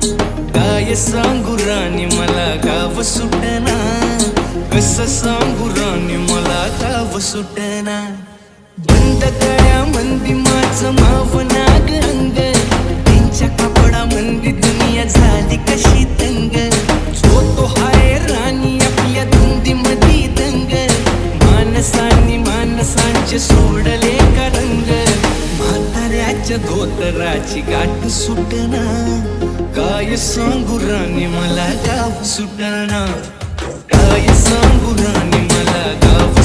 काय सांगू राणी मला गाव सुटना, कसं सांगू राणी मला गाव सुटना. बंद गळ्या मंदी माझं मावना गंग, त्यांच्या कापडा मंदी दुनिया झाली कशी तंग. जो तो हाय राणी आपल्या धुंदी मधी दंग, माणसांनी माणसांचे सोडले का रंग. म्हाताऱ्याच्या धोतराची गाठ सुटना, काय सांगू राणी मला गाव सुटना. काय सांगू राणी मला गाव